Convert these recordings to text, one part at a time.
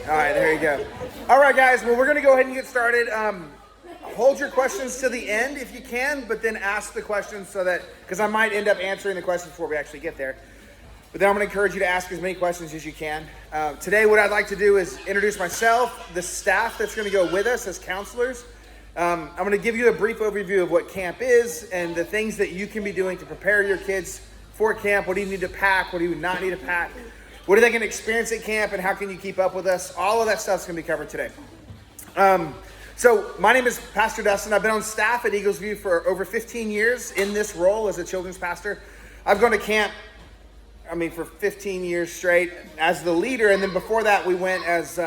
All right, there you go. All right, guys. Well, we're going to go ahead and get started. Hold your questions to the end if you can, but then ask the questions so that, because I might end up answering the questions before we actually get there. But then I'm going to encourage you to ask as many questions as you can. Today, what I'd like to do is introduce myself, the staff that's going to go with us as counselors. I'm going to give you a brief overview of what camp is and the things that you can be doing to prepare your kids for camp. What do you need to pack? What do you not need to pack? What are they going to experience at camp, and how can you keep up with us? All of that stuff is going to be covered today. So my name is Pastor Dustin. I've been on staff at Eagles View for over 15 years in this role as a children's pastor. I've gone to camp, for 15 years straight as the leader, and then before that we went as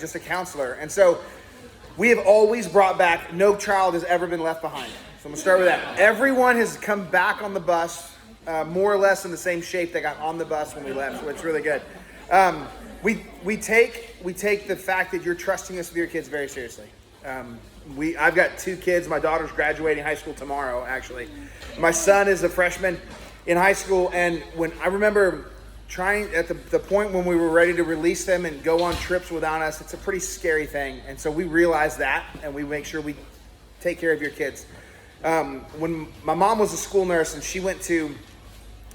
just a counselor. And so we have always brought back, no child has ever been left behind. So I'm going to start with that. Everyone has come back on the bus, more or less in the same shape they got on the bus when we left, so it's really good. We take the fact that you're trusting us with your kids very seriously. I've got two kids. My daughter's graduating high school tomorrow, actually. My son is a freshman in high school, and when I remember trying at the point when we were ready to release them and go on trips without us, it's a pretty scary thing. And so we realized that, and we make sure we take care of your kids. When my mom was a school nurse, and she went to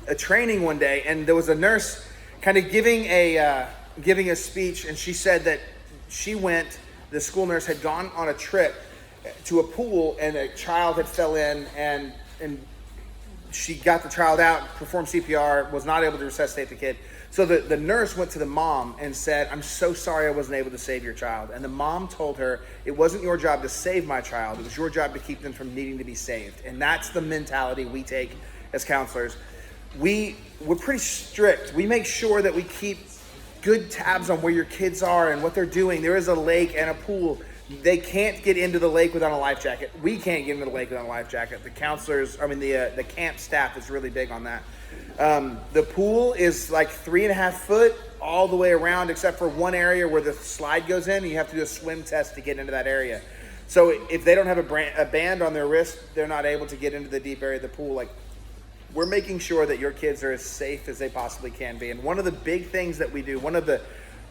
a training one day, and there was a nurse kind of giving a speech, and she said that the school nurse had gone on a trip to a pool, and a child had fell in, and she got the child out, performed CPR, was not able to resuscitate the kid. So the nurse went to the mom and said, "I'm so sorry I wasn't able to save your child." And the mom told her, "It wasn't your job to save my child. It was your job to keep them from needing to be saved." And that's the mentality we take as counselors. We're pretty strict. We make sure that we keep good tabs on where your kids are and what they're doing. There is a lake and a pool. They can't get into the lake without a life jacket. We can't get into the lake without a life jacket. The counselors, the camp staff is really big on that. The pool is like 3.5 foot all the way around, except for one area where the slide goes in, and you have to do a swim test to get into that area. So if they don't have a band on their wrist, they're not able to get into the deep area of the pool. We're making sure that your kids are as safe as they possibly can be. And one of the big things that we do, one of the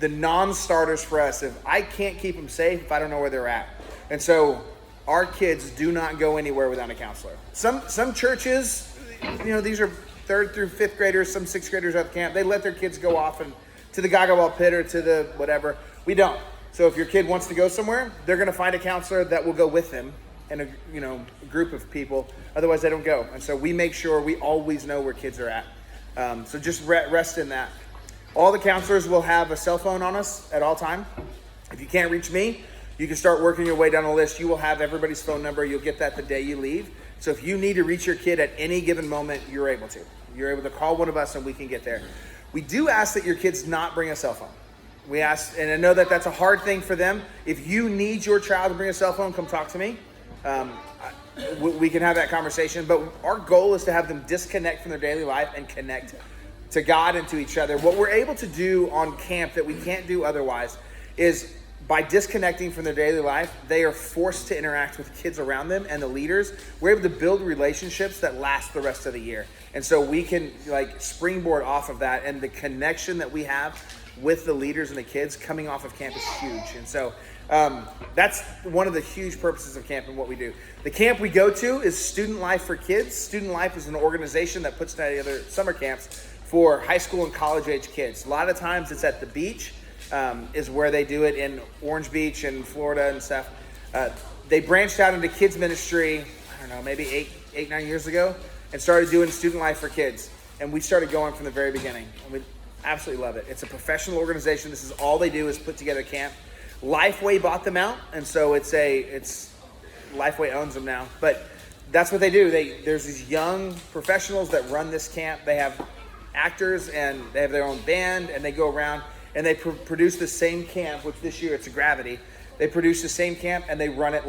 non-starters for us, if I can't keep them safe if I don't know where they're at. And so our kids do not go anywhere without a counselor. Some churches, these are 3rd through 5th graders, some 6th graders at camp, they let their kids go off and to the Gaga Ball pit or to the whatever. We don't. So if your kid wants to go somewhere, they're going to find a counselor that will go with them and a group of people. Otherwise, they don't go. And so we make sure we always know where kids are at. So just rest in that. All the counselors will have a cell phone on us at all time. If you can't reach me, you can start working your way down the list. You will have everybody's phone number. You'll get that the day you leave. So if you need to reach your kid at any given moment, you're able to. You're able to call one of us and we can get there. We do ask that your kids not bring a cell phone. We ask, and I know that that's a hard thing for them. If you need your child to bring a cell phone, come talk to me. We can have that conversation, but our goal is to have them disconnect from their daily life and connect to God and to each other. What we're able to do on camp that we can't do otherwise is by disconnecting from their daily life, they are forced to interact with the kids around them and the leaders. We're able to build relationships that last the rest of the year. And so we can springboard off of that, and the connection that we have with the leaders and the kids coming off of camp is huge. And so that's one of the huge purposes of camp and what we do. The camp we go to is Student Life for Kids. Student Life is an organization that puts together summer camps for high school and college age kids. A lot of times it's at the beach, is where they do it in Orange Beach and Florida and stuff. They branched out into kids ministry, maybe 8-9 years ago, and started doing Student Life for Kids. And we started going from the very beginning, and we absolutely love it. It's a professional organization. This is all they do is put together camp. Lifeway bought them out, and so it's Lifeway owns them now. But that's what they do. There's these young professionals that run this camp. They have actors, and they have their own band, and they go around and they produce the same camp, which this year it's a Gravity. They produce the same camp, and they run it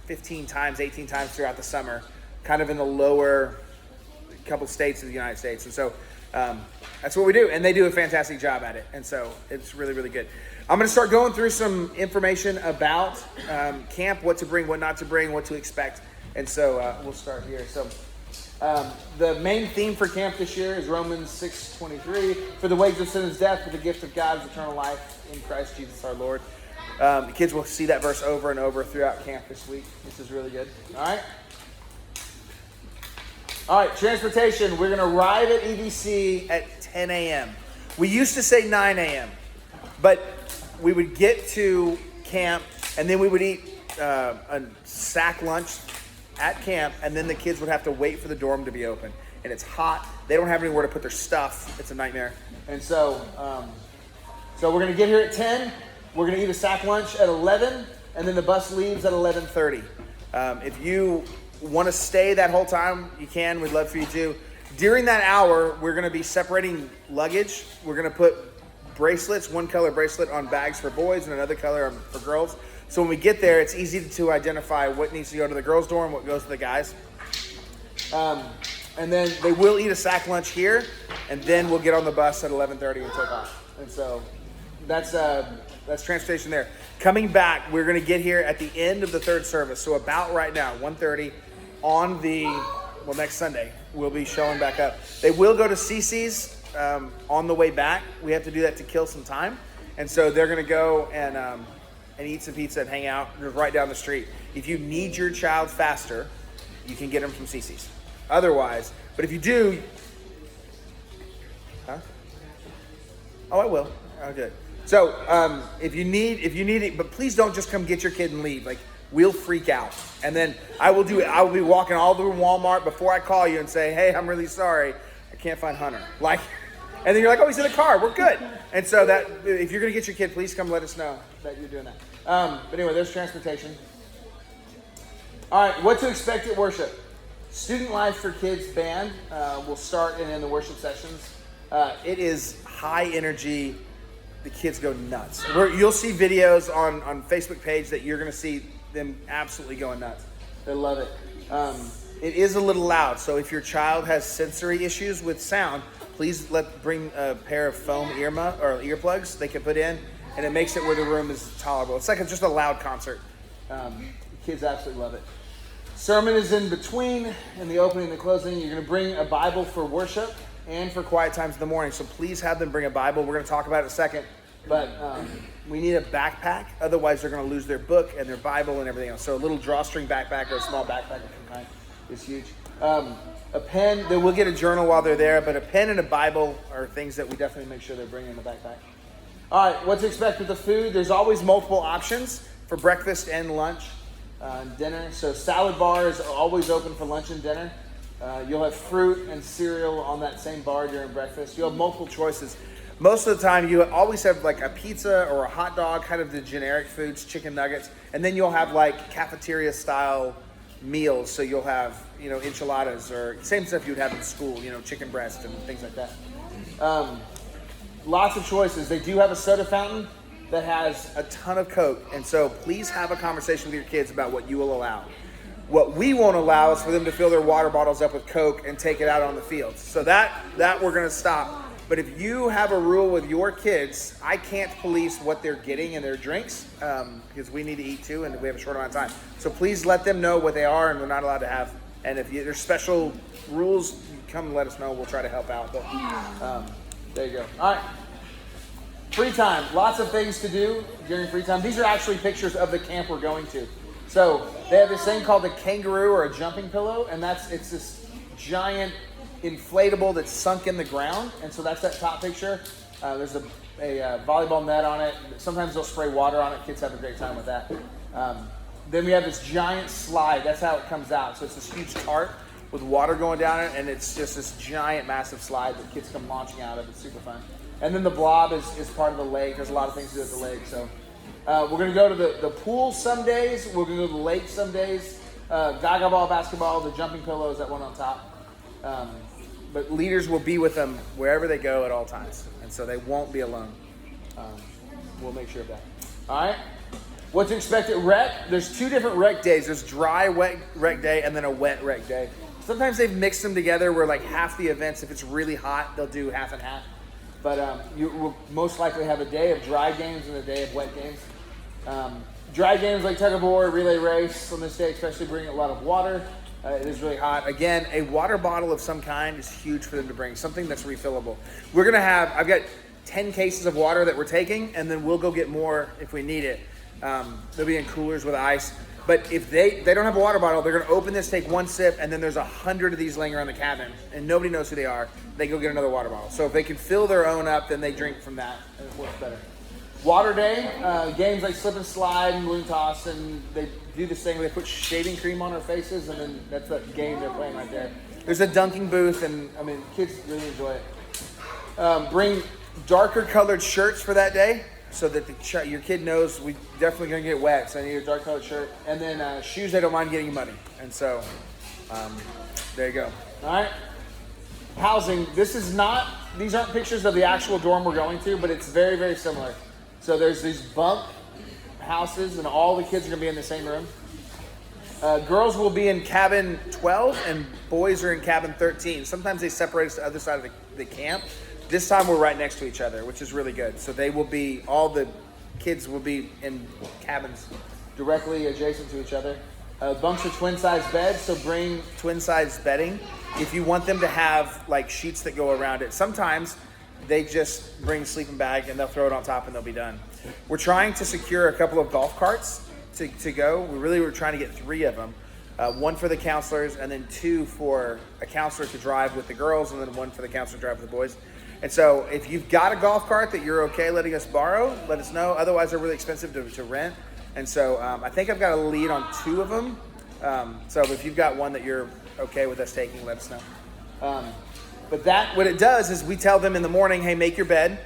15 times, 18 times throughout the summer, kind of in the lower couple states of the United States. And so that's what we do, and they do a fantastic job at it. And so it's really, really good. I'm going to start going through some information about camp, what to bring, what not to bring, what to expect. And so we'll start here. So The main theme for camp this year is Romans 6:23. For the wages of sin is death, but the gift of God is eternal life in Christ Jesus our Lord. The kids will see that verse over and over throughout camp this week. This is really good. All right. All right, transportation. We're going to arrive at EDC at 10 a.m. We used to say 9 a.m., but we would get to camp, and then we would eat a sack lunch at camp, and then the kids would have to wait for the dorm to be open. And it's hot. They don't have anywhere to put their stuff. It's a nightmare. And so we're going to get here at 10. We're going to eat a sack lunch at 11, and then the bus leaves at 11:30. If you want to stay that whole time, you can. We'd love for you to. During that hour, we're going to be separating luggage. We're going to put bracelets, one color bracelet on bags for boys and another color for girls. So when we get there, it's easy to identify what needs to go to the girls' dorm, what goes to the guys. And then they will eat a sack lunch here, and then we'll get on the bus at 11:30 and take off. And so that's transportation there. Coming back, we're going to get here at the end of the third service. So about right now, 1:30 on next Sunday, we'll be showing back up. They will go to Cece's on the way back. We have to do that to kill some time. And so they're going to go and eat some pizza and hang out right down the street. If you need your child faster, you can get them from Cece's. Otherwise, but if you do, Oh, I will. Oh, good. So if you need it, but please don't just come get your kid and leave. Like, we'll freak out. And then I will be walking all through Walmart before I call you and say, hey, I'm really sorry, I can't find Hunter. Like, and then you're like, oh, he's in the car, we're good. And so that if you're gonna get your kid, please come let us know that you're doing that. But anyway, there's transportation. All right, what to expect at worship. Student Life for Kids band will start and end the worship sessions. It is high energy. The kids go nuts. You'll see videos on Facebook page that you're going to see them absolutely going nuts. They love it. It is a little loud, so if your child has sensory issues with sound, please bring a pair of foam earplugs they can put in, and it makes it where the room is tolerable. It's like just a loud concert. The kids absolutely love it. Sermon is in between, in the opening and the closing. You're going to bring a Bible for worship and for quiet times in the morning. So please have them bring a Bible. We're going to talk about it in a second. But we need a backpack. Otherwise, they're going to lose their book and their Bible and everything else. So a little drawstring backpack or a small backpack of some kind is huge. A pen. They will get a journal while they're there. But a pen and a Bible are things that we definitely make sure they're bringing in the backpack. All right, what to expect with the food. There's always multiple options for breakfast and lunch. Dinner. So salad bar is always open for lunch and dinner. You'll have fruit and cereal on that same bar during breakfast. You'll have multiple choices. Most of the time, you always have like a pizza or a hot dog, kind of the generic foods, chicken nuggets, and then you'll have like cafeteria style meals. So you'll have, enchiladas or same stuff you would have in school, chicken breast and things like that. Lots of choices. They do have a soda fountain that has a ton of Coke. And so please have a conversation with your kids about what you will allow. What we won't allow is for them to fill their water bottles up with Coke and take it out on the field. So that we're going to stop. But if you have a rule with your kids, I can't police what they're getting in their drinks because we need to eat too and we have a short amount of time. So please let them know what they are and we're not allowed to have. And if there's special rules, come and let us know. We'll try to help out. But there you go. All right. Free time, lots of things to do during free time. These are actually pictures of the camp we're going to. So they have this thing called a kangaroo or a jumping pillow, and it's this giant inflatable that's sunk in the ground. And so that's that top picture. There's a volleyball net on it. Sometimes they'll spray water on it. Kids have a great time with that. Then we have this giant slide. That's how it comes out. So it's this huge tarp with water going down it, and it's just this giant, massive slide that kids come launching out of. It's super fun. And then the blob is part of the lake. There's a lot of things to do at the lake. So we're going to go to the pool some days. We're going to go to the lake some days. Gaga ball, basketball, the jumping pillows, that one on top. But leaders will be with them wherever they go at all times. And so they won't be alone. We'll make sure of that. All right. What to expect at rec? There's two different rec days. There's dry wet rec day and then a wet rec day. Sometimes they've mixed them together where like half the events, if it's really hot, they'll do half and half. But you will most likely have a day of dry games and a day of wet games. Dry games like tug of war, relay race on this day, especially bring a lot of water. It is really hot. Again, a water bottle of some kind is huge for them to bring, something that's refillable. We're going to have, I've got 10 cases of water that we're taking, and then we'll go get more if we need it. They'll be in coolers with ice. But if they don't have a water bottle, they're going to open this, take one sip, and then there's 100 of these laying around the cabin, and nobody knows who they are. They go get another water bottle. So if they can fill their own up, then they drink from that, and it works better. Water day, games like slip and slide and balloon toss, and they do this thing where they put shaving cream on our faces, and then that's the game they're playing right there. There's a dunking booth, and I mean, kids really enjoy it. Bring darker colored shirts for that day, so that your kid knows we definitely gonna get wet, so I need a dark colored shirt. And then shoes they don't mind getting muddy. And so, there you go. All right. Housing, these aren't pictures of the actual dorm we're going to, but it's very, very similar. So there's these bunk houses, and all the kids are gonna be in the same room. Girls will be in cabin 12, and boys are in cabin 13. Sometimes they separate us to the other side of the camp. This time we're right next to each other, which is really good. So all the kids will be in cabins directly adjacent to each other. Bunks are twin-size beds, so bring twin-size bedding. If you want them to have like sheets that go around it, sometimes they just bring a sleeping bag and they'll throw it on top and they'll be done. We're trying to secure a couple of golf carts to go. We really were trying to get 3 of them. One for the counselors, and then 2 for a counselor to drive with the girls, and then 1 for the counselor to drive with the boys. And so if you've got a golf cart that you're okay letting us borrow, let us know. Otherwise, they're really expensive to rent. And so I think I've got a lead on 2 of them. So if you've got one that you're okay with us taking, let us know. But what it does is we tell them in the morning, hey, make your bed.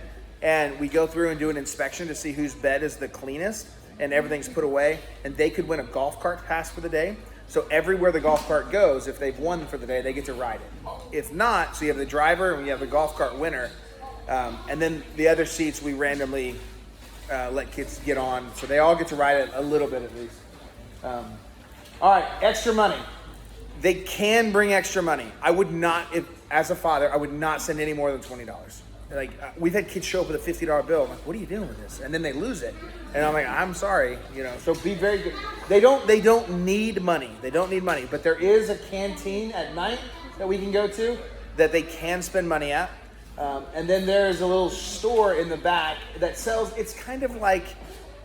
And we go through and do an inspection to see whose bed is the cleanest and everything's put away. And they could win a golf cart pass for the day. So everywhere the golf cart goes, if they've won for the day, they get to ride it. If not, so you have the driver and you have the golf cart winner. And then the other seats we randomly let kids get on. So they all get to ride it a little bit at least. All right, extra money. They can bring extra money. I would not, as a father, I would not send any more than $20. Like we've had kids show up with a $50 bill. I'm like, what are you doing with this? And then they lose it. And I'm like, I'm sorry, So be very good. They don't need money. They don't need money. But there is a canteen at night that we can go to that they can spend money at. And then there's a little store in the back that sells. It's kind of like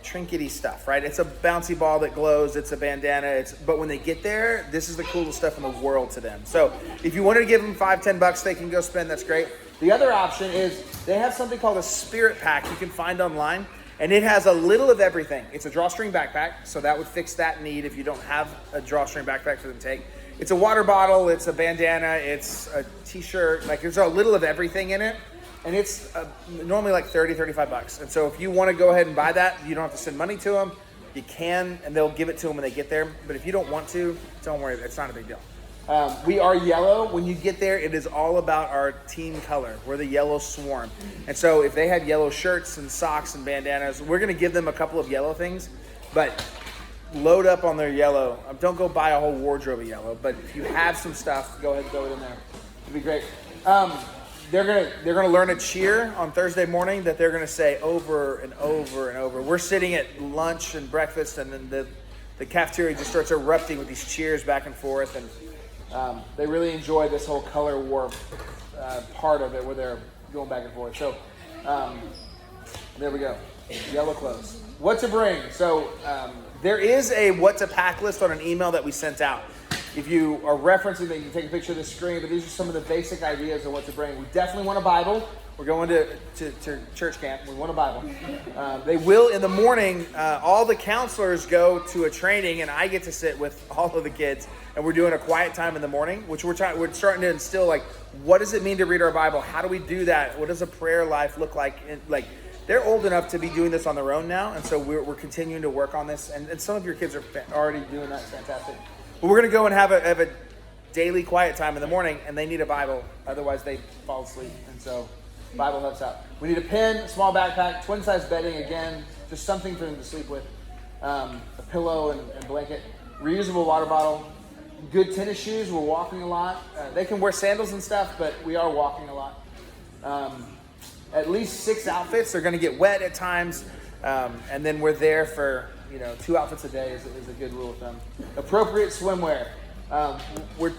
trinkety stuff, right? It's a bouncy ball that glows. It's a bandana. But when they get there, this is the coolest stuff in the world to them. So if you wanted to give them $5-10 they can go spend, that's great. The other option is they have something called a spirit pack you can find online, and it has a little of everything. It's a drawstring backpack, so that would fix that need if you don't have a drawstring backpack for them to take. It's a water bottle, it's a bandana, it's a t-shirt, like there's a little of everything in it, and it's normally like $30-35. And so if you want to go ahead and buy that, you don't have to send money to them. You can, and they'll give it to them when they get there. But if you don't want to, don't worry, it's not a big deal. We are yellow. When you get there, it is all about our team color. We're the yellow swarm. And so if they have yellow shirts and socks and bandanas, we're going to give them a couple of yellow things, but load up on their yellow. Don't go buy a whole wardrobe of yellow, but if you have some stuff, go ahead and throw it in there. It'd be great. They're gonna learn a cheer on Thursday morning that they're gonna say over and over and over. We're sitting at lunch and breakfast, and then the cafeteria just starts erupting with these cheers back and forth, and they really enjoy this whole color war part of it where they're going back and forth. So there we go. Yellow clothes. What to bring. So there is a what to pack list on an email that we sent out. If you are referencing that, you can take a picture of the screen, but these are some of the basic ideas of what to bring. We definitely want a Bible. We're going to church camp. We want a Bible. They will, in the morning, all the counselors go to a training, and I get to sit with all of the kids, and we're doing a quiet time in the morning, which we're starting to instill, like, what does it mean to read our Bible? How do we do that? What does a prayer life look like? And, they're old enough to be doing this on their own now, and so we're continuing to work on this, and some of your kids are already doing that. It's fantastic. But we're going to go and have a daily quiet time in the morning, and they need a Bible. Otherwise, they fall asleep. And so Bible helps out. We need a pen, a small backpack, twin-size bedding, again, just something for them to sleep with, a pillow and blanket, reusable water bottle, good tennis shoes. We're walking a lot. They can wear sandals and stuff, but we are walking a lot. At least 6 outfits. They're going to get wet at times, and then we're there for 2 outfits a day is a good rule of thumb. Appropriate swimwear. We're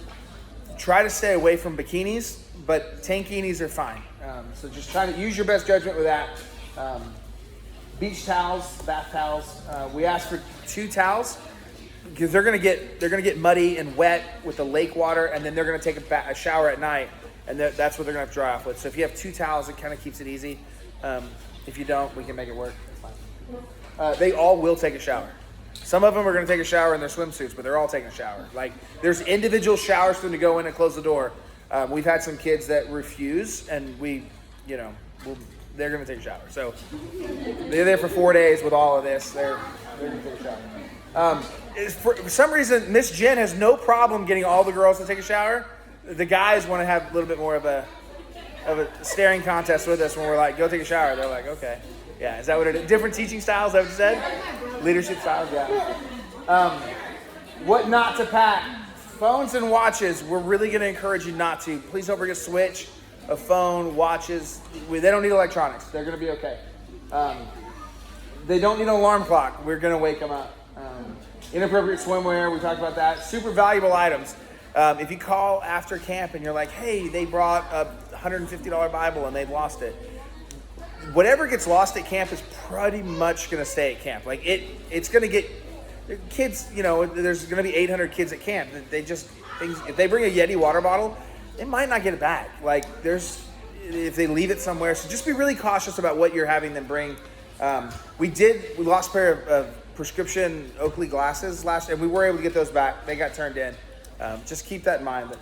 try to stay away from bikinis, but tankinis are fine. So just try to use your best judgment with that. Beach towels, bath towels. We ask for 2 towels because they're gonna get muddy and wet with the lake water, and then they're gonna take a shower at night, and that's what they're gonna have to dry off with. So if you have 2 towels, it kind of keeps it easy. If you don't, we can make it work. It's fine. They all will take a shower. Some of them are going to take a shower in their swimsuits, but they're all taking a shower. Like, there's individual showers for them to go in and close the door. We've had some kids that refuse, and they're going to take a shower. So they're there for 4 days with all of this. They're going to take a shower. For some reason, Miss Jen has no problem getting all the girls to take a shower. The guys want to have a little bit more of a staring contest with us when we're like, go take a shower. They're like, okay. Yeah, is that what it is? Different teaching styles, is that what you said? Leadership styles, yeah. What not to pack. Phones and watches, we're really going to encourage you not to. Please don't bring a switch, a phone, watches. They don't need electronics. They're going to be okay. They don't need an alarm clock. We're going to wake them up. Inappropriate swimwear, we talked about that. Super valuable items. If you call after camp and you're like, hey, they brought a $150 Bible and they've lost it. Whatever gets lost at camp is pretty much going to stay at camp. Like it's going to get kids, there's going to be 800 kids at camp. If they bring a Yeti water bottle, they might not get it back. Like if they leave it somewhere. So just be really cautious about what you're having them bring. We lost a pair of prescription Oakley glasses and we were able to get those back. They got turned in. Just keep that in mind that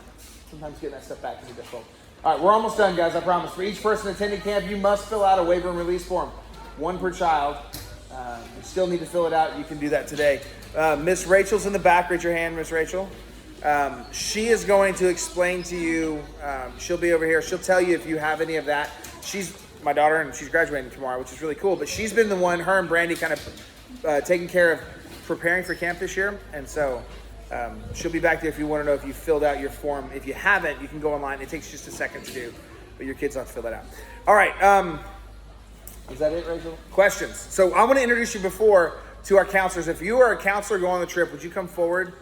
sometimes getting that stuff back can be difficult. All right, we're almost done, guys, I promise. For each person attending camp, you must fill out a waiver and release form. 1 per child. You still need to fill it out. You can do that today. Miss Rachel's in the back. Raise your hand, Miss Rachel. She is going to explain to you. She'll be over here. She'll tell you if you have any of that. She's my daughter, and she's graduating tomorrow, which is really cool. But she's been the one, her and Brandy, kind of taking care of preparing for camp this year. And so she'll be back there if you want to know if you filled out your form. If you haven't, you can go online. It takes just a second to do, but your kids have to fill that out. All right. Is that it, Rachel? Questions. So I want to introduce you to our counselors. If you are a counselor going on the trip, would you come forward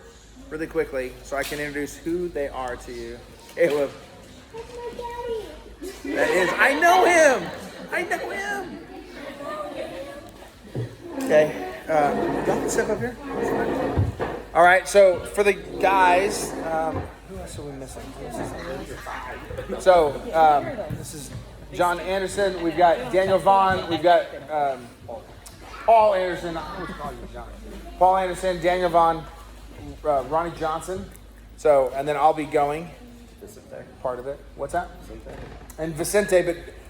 really quickly so I can introduce who they are to you? Caleb. That's my daddy. That is. I know him. Okay. Y'all can step up here. All right, so for the guys, who else are we missing? So this is John Anderson. We've got Daniel Vaughn. We've got Paul Anderson. I always call you John. Paul Anderson, Daniel Vaughn, Ronnie Johnson. So, and then I'll be going. Part of it. What's that? And Vicente,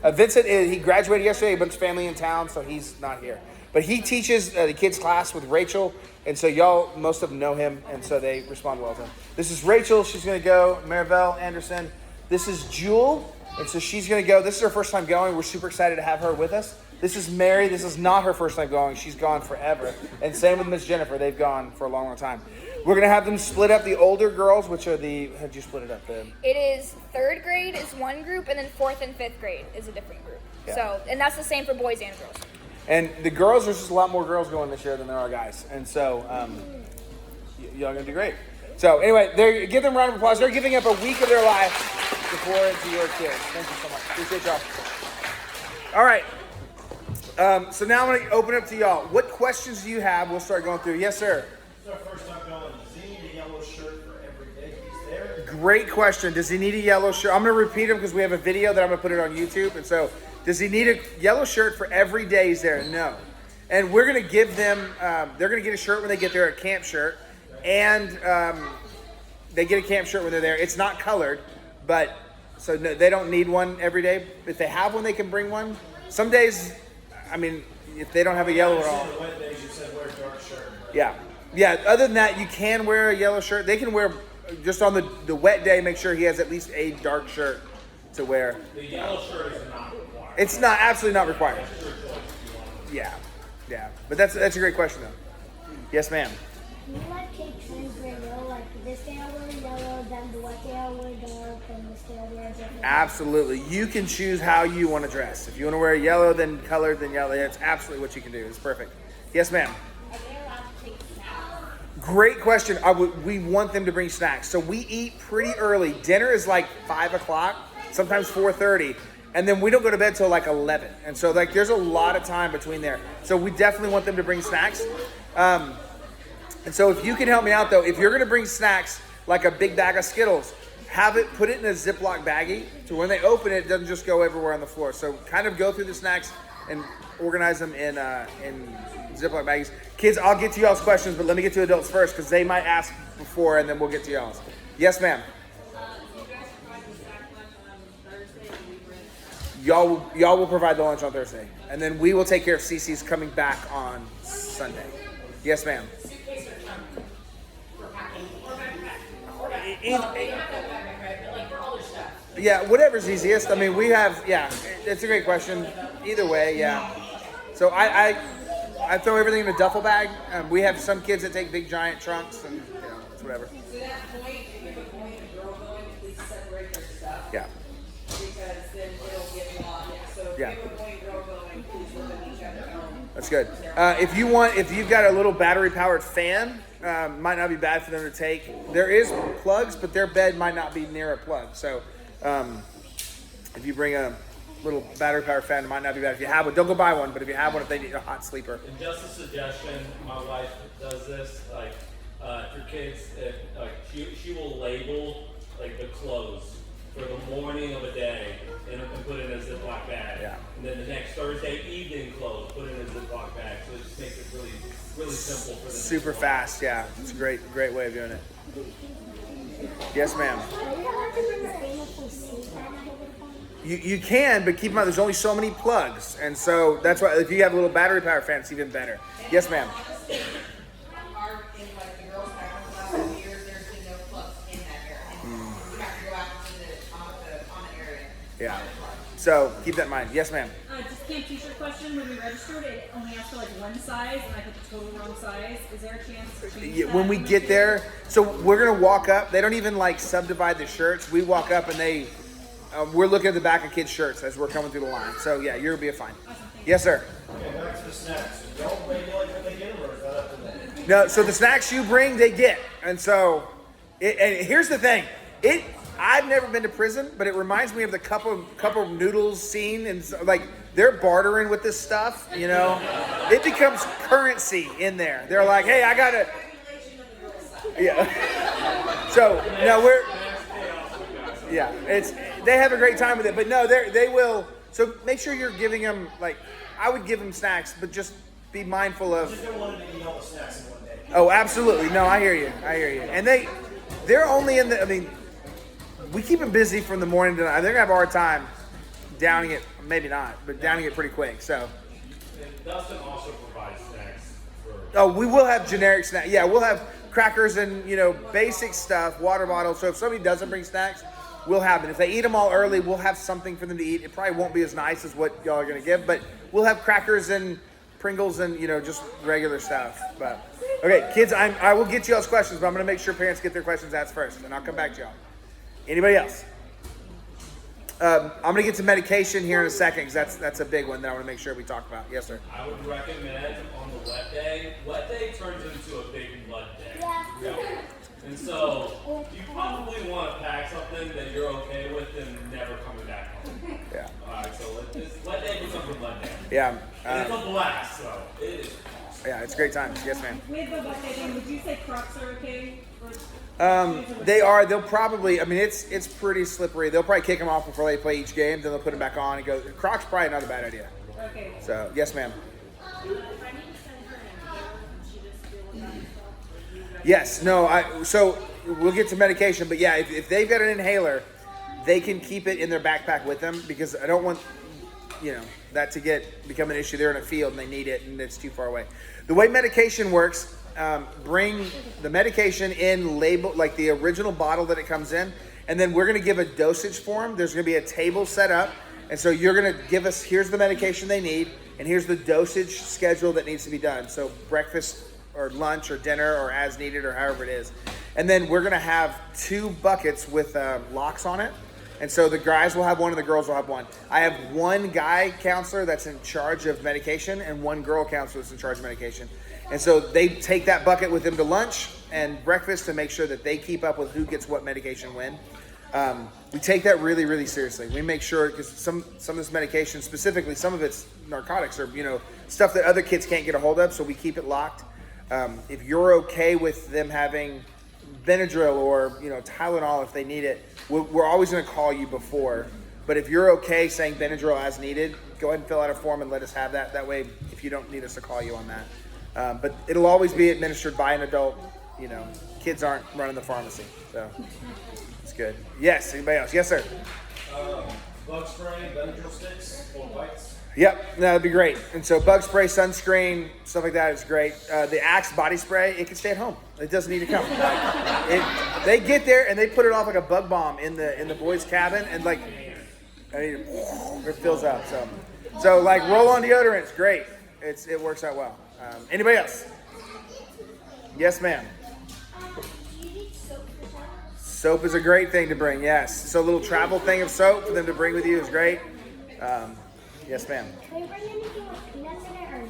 but Vincent, he graduated yesterday, but his family in town, so he's not here. But he teaches the kids' class with Rachel, and so most of them know him, and so they respond well to him. This is Rachel. She's going to go. Maribel Anderson. This is Jewel, and so she's going to go. This is her first time going. We're super excited to have her with us. This is Mary. This is not her first time going. She's gone forever. And same with Miss Jennifer. They've gone for a long, long time. We're going to have them split up. The older girls, which are how'd you split it up? It is 3rd grade is one group, and then 4th and 5th grade is a different group. Yeah. So, and that's the same for boys and girls. And the girls, there's just a lot more girls going this year than there are guys. And so y'all going to do great. So anyway, give them a round of applause. They're giving up a week of their life to pour into your kids. Thank you so much. Appreciate y'all. All right. So now I'm going to open up to y'all. What questions do you have? We'll start going through. Yes, sir. It's our first time going. Does he need a yellow shirt for every day he's there? Great question. Does he need a yellow shirt? I'm going to repeat them because we have a video that I'm going to put it on YouTube. And so does he need a yellow shirt for every day he's there? No. And we're going to give them, they're going to get a shirt when they get there, a camp shirt. And they get a camp shirt when they're there. It's not colored, but so no, they don't need one every day. If they have one, they can bring one. Some days, if they don't have a yellow at all. The wet days you said wear a dark shirt. Yeah. Yeah, other than that, you can wear a yellow shirt. They can wear, just on the wet day, make sure he has at least a dark shirt to wear. The yellow shirt is not required. It's not, absolutely not required. Yeah. But that's a great question, though. Yes, ma'am. Do you like kids who wear yellow? Like this day I wear yellow, then the wet day I wear dark, and this day I wear different. Absolutely. You can choose how you want to dress. If you want to wear yellow, then colored, then yellow. That's absolutely what you can do. It's perfect. Yes, ma'am. Are they allowed to take snacks? Great question. We want them to bring snacks. So we eat pretty early. Dinner is like 5 o'clock, sometimes 4:30. And then we don't go to bed till like 11. And so like there's a lot of time between there. So we definitely want them to bring snacks. And so if you can help me out though, if you're gonna bring snacks, like a big bag of Skittles, put it in a Ziploc baggie. So when they open it, it doesn't just go everywhere on the floor. So kind of go through the snacks and organize them in Ziploc baggies. Kids, I'll get to y'all's questions, but let me get to adults first because they might ask before and then we'll get to y'all's. Yes, ma'am. Y'all will provide the lunch on Thursday. And then we will take care of Cece's coming back on Sunday. Yes, ma'am. Yeah, whatever's easiest. I mean, we have, it's a great question. Either way, yeah. So I throw everything in a duffel bag. We have some kids that take big giant trunks and, it's whatever. To that point, if you have a boy and a girl going, please separate their stuff. Yeah. Because then it'll get lost. So if you have a boy and girl going, please let them each other go. That's good. If you've got a little battery powered fan, might not be bad for them to take. There is plugs, but their bed might not be near a plug. So if you bring a little battery powered fan, it might not be bad. If you have one, don't go buy one, but if you have one, if they need a hot sleeper. And just a suggestion, my wife does this, like, for kids, she will label, like, the clothes for the morning of a day and put it in a Ziploc bag. Yeah. And then the next Thursday evening clothes, put it in a Ziploc bag. So it just makes it really, really simple for them. Super fast, yeah. It's a great way of doing it. Yes, ma'am. Are you allowed to bring a stainless steel sleep at night? You can, but keep in mind there's only so many plugs. And so that's why if you have a little battery powered fan, it's even better. Yes, ma'am. Our, in like the girls' back in the last couple years, there's been no plugs in that area. You have to go out to the common area. Yeah. So keep that in mind. Yes, ma'am. Just camp t-shirt question. When we registered, it only asked for like one size, and I put the total wrong size. Is there a chance to change that? When we get there, so we're gonna walk up. They don't even like subdivide the shirts. We walk up and we're looking at the back of kids' shirts as we're coming through the line. So yeah, you'll be fine. Yes, sir. Okay, back to the snacks. Y'all regulate when they get them, or is that up to them? No, so the snacks you bring, they get. And so, and here's the thing. I've never been to prison, but it reminds me of the cup of noodles scene. And so, like, they're bartering with this stuff, It becomes currency in there. They're like, hey, I got to. Yeah. So, no, they have a great time with it. But no, they will. So make sure you're giving them, like, I would give them snacks, but just be mindful of. Just don't want them to eat all the snacks in one day. Oh, absolutely. No, I hear you. And they're only in we keep them busy from the morning to night. They're going to have a hard time downing it. Maybe not, but downing it pretty quick. So. And Dustin also provides snacks for. Oh, we will have generic snacks. Yeah, we'll have crackers and, basic stuff, water bottles. So if somebody doesn't bring snacks, we'll have it. If they eat them all early, we'll have something for them to eat. It probably won't be as nice as what y'all are going to give, but we'll have crackers and Pringles and, just regular stuff. But okay, kids, I will get y'all's questions, but I'm going to make sure parents get their questions asked first, and I'll come back to y'all. Anybody else? I'm going to get to medication here in a second because that's a big one that I want to make sure we talk about. Yes, sir. I would recommend on the wet day turns into a big blood day. Yeah. And so you probably want to pack something that you're okay with and never coming back home. Yeah. Alright, so wet day becomes a blood day. Yeah. And it's a blast, so it is. Yeah, it's a great time. Yes, ma'am. With the bucket thing, would you say Crocs are okay? They are. They'll probably. I mean, it's pretty slippery. They'll probably kick them off before they play each game. Then they'll put them back on and go. Crocs probably not a bad idea. Okay. So yes, ma'am. Yes. No. So we'll get to medication, but yeah, if they've got an inhaler, they can keep it in their backpack with them because I don't want that to become an issue. They're in a field and they need it and it's too far away. The way medication works. Bring the medication in label like the original bottle that it comes in, and then we're going to give a dosage form. There's going to be a table set up, and so you're going to give us here's the medication they need, and here's the dosage schedule that needs to be done. So breakfast or lunch or dinner or as needed or however it is, and then we're going to have 2 buckets with locks on it, And so the guys will have one and the girls will have one. I have one guy counselor that's in charge of medication and one girl counselor that's in charge of medication. And so they take that bucket with them to lunch and breakfast to make sure that they keep up with who gets what medication when. We take that really, really seriously. We make sure, because some of this medication, specifically some of it's narcotics or stuff that other kids can't get a hold of, so we keep it locked. If you're okay with them having Benadryl or Tylenol if they need it, we're always going to call you before. But if you're okay saying Benadryl as needed, go ahead and fill out a form and let us have that. That way, if you don't need us to call you on that. But it'll always be administered by an adult. Kids aren't running the pharmacy, so it's good. Yes, anybody else? Yes, sir. Bug spray, Benadryl sticks, or bites. Yep, that'd be great. And so bug spray, sunscreen, stuff like that is great. The Axe body spray, it can stay at home. It doesn't need to come. They get there and they put it off like a bug bomb in the boys' cabin, and it fills up. So like roll-on deodorant's great. It works out well. Anybody else? Yes, ma'am. Do you need soap for that? Soap is a great thing to bring. Yes. So a little travel thing of soap for them to bring with you is great. Yes, ma'am. Can you bring anything with peanuts in it or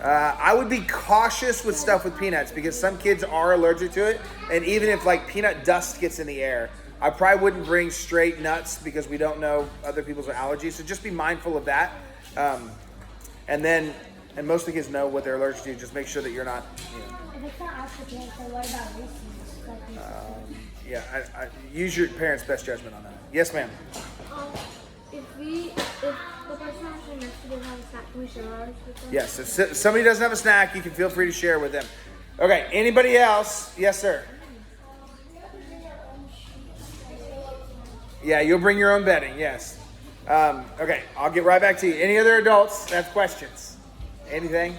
no? I would be cautious with stuff with peanuts because some kids are allergic to it. And even if like peanut dust gets in the air, I probably wouldn't bring straight nuts because we don't know other people's allergies. So just be mindful of that. And most of the kids know what they're allergic to. Just make sure that you're not, If it's not oxygen, so what about Reese's? I use your parents' best judgment on that. Yes, ma'am. If the person actually next to them has a snack, can we share ours with them? Yes, if somebody doesn't have a snack, you can feel free to share with them. Okay, anybody else? Yes, sir. Yeah, you'll bring your own bedding, yes. Okay, I'll get right back to you. Any other adults have questions? Anything?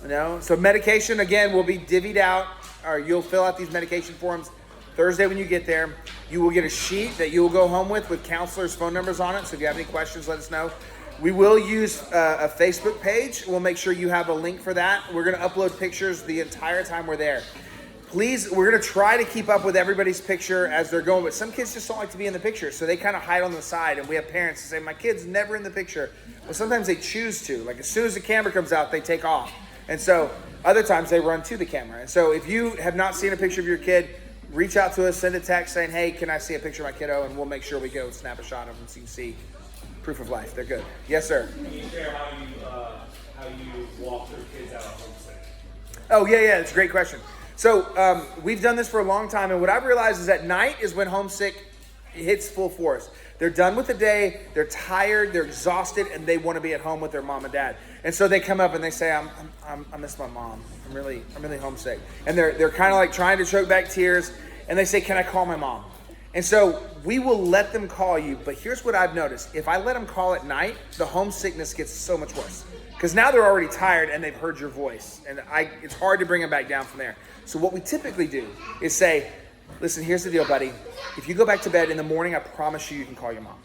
No? So medication, again, will be divvied out, or you'll fill out these medication forms Thursday when you get there. You will get a sheet that you will go home with counselors' phone numbers on it. So if you have any questions, let us know. We will use a Facebook page. We'll make sure you have a link for that. We're going to upload pictures the entire time we're there. Please, we're going to try to keep up with everybody's picture as they're going, but some kids just don't like to be in the picture, so they kind of hide on the side, and we have parents that say, my kid's never in the picture. Well, sometimes they choose to. Like as soon as the camera comes out, they take off. And so other times they run to the camera. And so if you have not seen a picture of your kid, reach out to us, send a text saying, hey, can I see a picture of my kiddo? And we'll make sure we go snap a shot of them so you can see proof of life. They're good. Yes, sir. Can you share how you walk through kids out of homesick? Oh, yeah, it's a great question. So we've done this for a long time, and what I've realized is at night is when homesick hits full force. They're done with the day, they're tired, they're exhausted, and they want to be at home with their mom and dad. And so they come up and they say, I miss my mom. I'm really homesick. And they're kind of like trying to choke back tears, and they say, can I call my mom? And so we will let them call you, but here's what I've noticed. If I let them call at night, the homesickness gets so much worse. Because now they're already tired and they've heard your voice. And it's hard to bring them back down from there. So what we typically do is say, listen, here's the deal, buddy. If you go back to bed in the morning, I promise you can call your mom.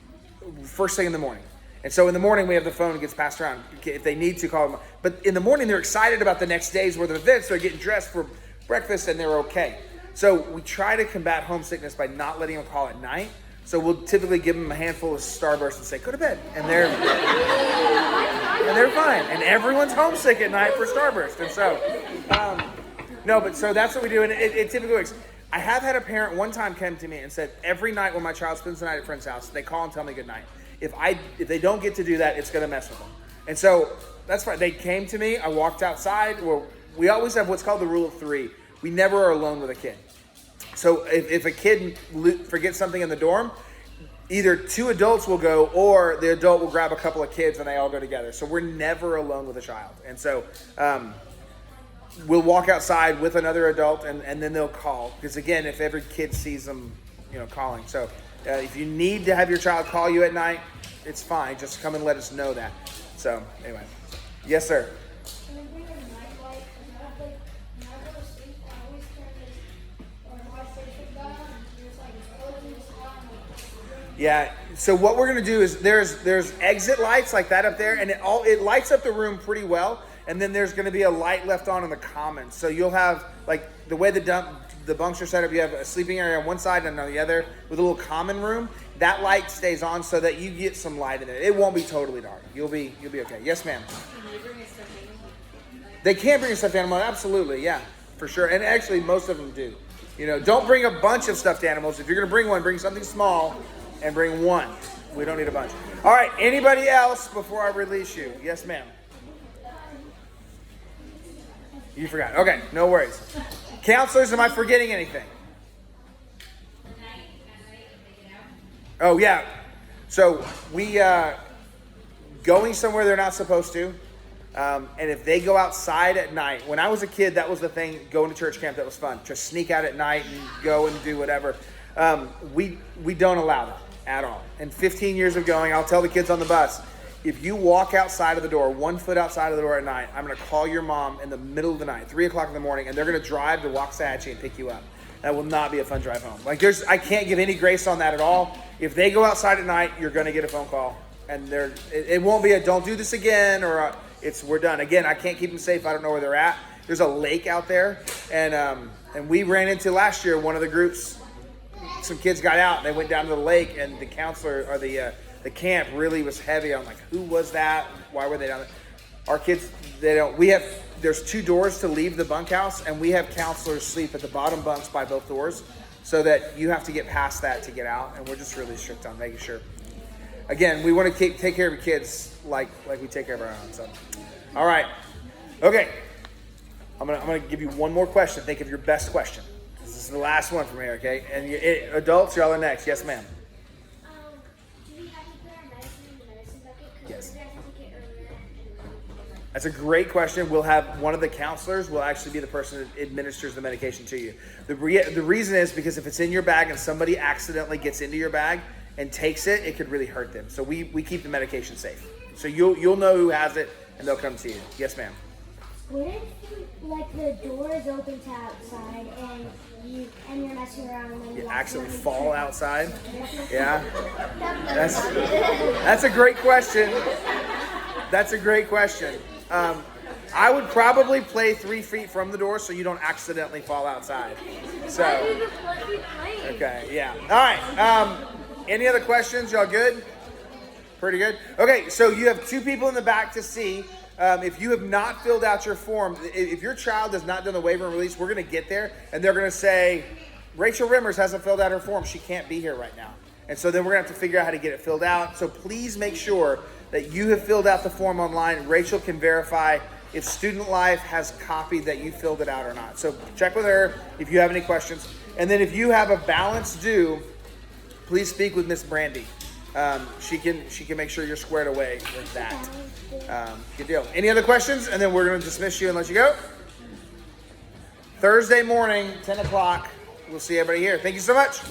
First thing in the morning. And so in the morning, we have the phone that gets passed around if they need to call them. But in the morning, they're excited about the next day's worth of events. They're getting dressed for breakfast and they're okay. So we try to combat homesickness by not letting them call at night. So we'll typically give them a handful of Starburst and say, go to bed. And they're fine. And everyone's homesick at night for Starburst. And so, so that's what we do. And it typically works. I have had a parent one time come to me and said, every night when my child spends the night at a friend's house, they call and tell me good night. If they don't get to do that, it's going to mess with them. And so that's fine. They came to me. I walked outside. Well, we always have what's called the rule of 3. We never are alone with a kid. So if a kid forgets something in the dorm, either 2 adults will go or the adult will grab a couple of kids and they all go together. So we're never alone with a child. And so we'll walk outside with another adult and then they'll call. Because again, if every kid sees them, calling. So if you need to have your child call you at night, it's fine. Just come and let us know that. So anyway. Yes, sir. Can I bring a night light? When I go to sleep, I always turn this, or my station down, and just closing this on. Yeah. So what we're gonna do is there's exit lights like that up there, and it lights up the room pretty well. And then there's gonna be a light left on in the commons. So you'll have like the way the the bunks are set up. You have a sleeping area on one side and on the other with a little common room. That light stays on so that you get some light in there. It won't be totally dark. You'll be okay. Yes, ma'am. They can bring a stuffed animal. Absolutely, yeah, for sure. And actually, most of them do. You know, don't bring a bunch of stuffed animals. If you're gonna bring one, bring something small, and bring one. We don't need a bunch. All right. Anybody else before I release you? Yes, ma'am. You forgot. Okay, no worries. Counselors, am I forgetting anything? Oh, yeah. So we going somewhere they're not supposed to. And if they go outside at night, when I was a kid, that was the thing, going to church camp, that was fun. Just sneak out at night and go and do whatever. We don't allow that at all. In 15 years of going, I'll tell the kids on the bus, if you walk outside of the door, 1 foot outside of the door at night, I'm going to call your mom in the middle of the night, 3 o'clock in the morning, and they're going to drive to Waxahachie and pick you up. That will not be a fun drive home. Like I can't give any grace on that at all. If they go outside at night, you're going to get a phone call, and it won't be a don't do this again or we're done. Again, I can't keep them safe. I don't know where they're at. There's a lake out there, and we ran into last year one of the groups. Some kids got out and they went down to the lake, and the counselor or the camp really was heavy on like, who was that? Why were they down there? Our kids, there's 2 doors to leave the bunkhouse, and we have counselors sleep at the bottom bunks by both doors so that you have to get past that to get out. And we're just really strict on making sure. Again, we want to take care of your kids like we take care of our own. So, all right. Okay. I'm gonna give you one more question. Think of your best question. This is the last one from here, okay? And adults, y'all are next. Yes, ma'am. Do we have to put our medicine in the medicine bucket? Yes. Because we have to take it earlier. That's a great question. We'll have one of the counselors will actually be the person that administers the medication to you. The reason is because if it's in your bag and somebody accidentally gets into your bag and takes it, it could really hurt them. So we keep the medication safe. So you'll know who has it, and they'll come to you. Yes, ma'am. What if like the door is open to outside and you're messing around and then You you accidentally fall outside? Yeah. That's a great question. That's a great question. I would probably play 3 feet from the door so you don't accidentally fall outside. So, okay, yeah. All right. Any other questions? Y'all good? Pretty good. Okay, so you have 2 people in the back to see. If you have not filled out your form, if your child has not done the waiver and release, we're going to get there and they're going to say, Rachel Rimmers hasn't filled out her form. She can't be here right now. And so then we're going to have to figure out how to get it filled out. So please make sure that you have filled out the form online. Rachel can verify if Student Life has copied that you filled it out or not. So check with her if you have any questions. And then if you have a balance due, please speak with Miss Brandy. She can make sure you're squared away with that. Good deal. Any other questions? And then we're going to dismiss you and let you go. Thursday morning, 10 o'clock. We'll see everybody here. Thank you so much.